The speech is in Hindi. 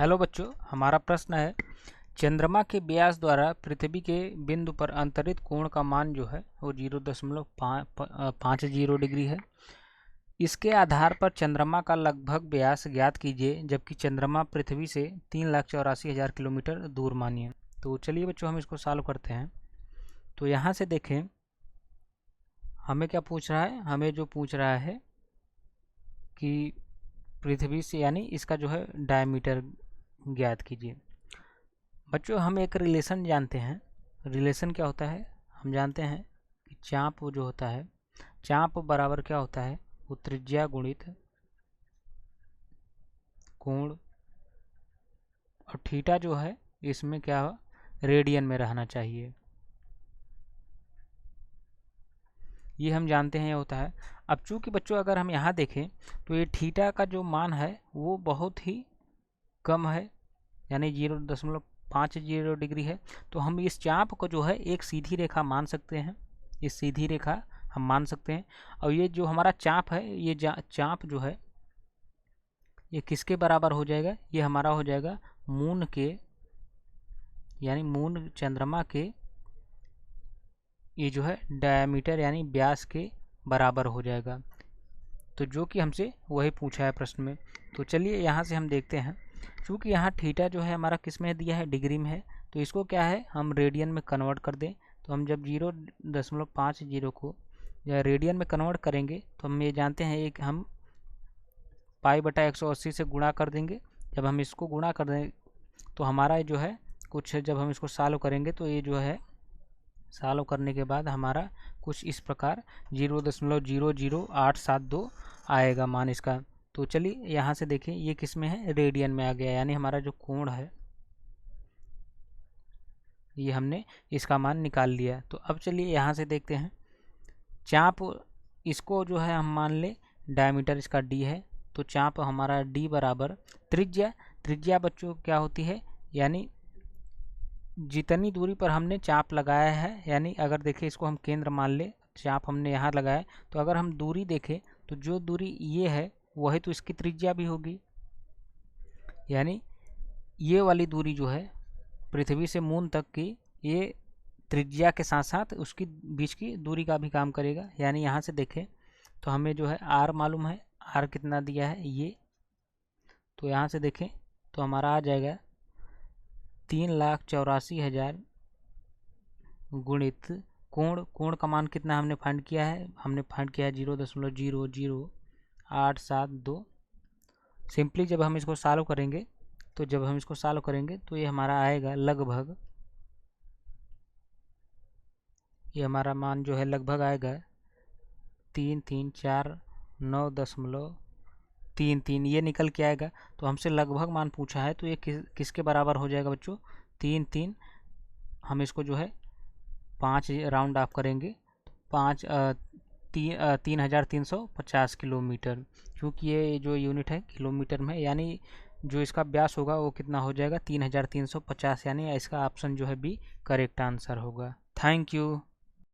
हेलो बच्चों, हमारा प्रश्न है चंद्रमा के व्यास द्वारा पृथ्वी के बिंदु पर अंतरित कोण का मान जो है वो 0.50 डिग्री है। इसके आधार पर चंद्रमा का लगभग व्यास ज्ञात कीजिए, जबकि चंद्रमा पृथ्वी से 3,84,000 किलोमीटर दूर मानिए। तो चलिए बच्चों, हम इसको सॉल्व करते हैं। तो यहाँ से देखें, हमें क्या पूछ रहा है। हमें जो पूछ रहा है कि पृथ्वी से यानी इसका जो है डायमीटर ज्ञात कीजिए। बच्चों, हम एक रिलेशन जानते हैं। रिलेशन क्या होता है, हम जानते हैं कि चाप जो होता है, चाप बराबर क्या होता है, वो त्रिज्या गुणित कोण, और थीटा जो है इसमें क्या रेडियन में रहना चाहिए। ये हम जानते हैं ये होता है। अब चूंकि बच्चों अगर हम यहाँ देखें तो ये थीटा का जो मान है वो बहुत ही कम है, यानी 0.50 डिग्री है। तो हम इस चाप को जो है एक सीधी रेखा मान सकते हैं, इस सीधी रेखा हम मान सकते हैं। और ये जो हमारा चाप है, ये चाप जो है ये किसके बराबर हो जाएगा, ये हमारा हो जाएगा मून के, यानी मून चंद्रमा के ये जो है डायमीटर यानी व्यास के बराबर हो जाएगा। तो जो कि हमसे वही पूछा है प्रश्न में। तो चलिए यहाँ से हम देखते हैं। चूँकि यहाँ थीटा जो है हमारा किस में दिया है, डिग्री में है, तो इसको क्या है हम रेडियन में कन्वर्ट कर दें। तो हम जब 0.50 को या रेडियन में कन्वर्ट करेंगे तो हम ये जानते हैं एक हम π/180 से गुणा कर देंगे। जब हम इसको गुणा कर दें तो हमारा जो है कुछ, जब हम इसको सॉल्व करेंगे तो ये जो है सॉल्व करने के बाद हमारा कुछ इस प्रकार 0.00872 आएगा मान इसका। तो चलिए यहाँ से देखें, ये किस में है, रेडियन में आ गया, यानी हमारा जो कोण है ये हमने इसका मान निकाल लिया। तो अब चलिए यहाँ से देखते हैं चाप, इसको जो है हम मान ले डायमीटर इसका d है। तो चाप हमारा d बराबर त्रिज्या, त्रिज्या बच्चों क्या होती है, यानी जितनी दूरी पर हमने चाप लगाया है, यानी अगर देखें इसको हम केंद्र मान ले, चाप हमने यहाँ लगाया, तो अगर हम दूरी देखें तो जो दूरी ये है वही तो इसकी त्रिज्या भी होगी। यानी ये वाली दूरी जो है पृथ्वी से मून तक की, ये त्रिज्या के साथ साथ उसकी बीच की दूरी का भी काम करेगा। यानी यहाँ से देखें तो हमें जो है r मालूम है, r कितना दिया है ये। तो यहाँ से देखें तो हमारा आ जाएगा 3,84,000 गुणित कोण, कोण का मान कितना हमने फाइंड किया है, हमने फाइंड किया है 0.00872। सिंपली जब हम इसको सॉल्व करेंगे तो ये हमारा आएगा लगभग, ये हमारा मान जो है लगभग आएगा 3,349.33, ये निकल के आएगा। तो हमसे लगभग मान पूछा है तो ये किसके बराबर हो जाएगा बच्चों, 3 हम इसको जो है 5 राउंड ऑफ करेंगे, 3,350 किलोमीटर, क्योंकि ये जो यूनिट है किलोमीटर में, यानी जो इसका व्यास होगा वो कितना हो जाएगा 3,350, यानी इसका ऑप्शन जो है बी करेक्ट आंसर होगा। Thank you.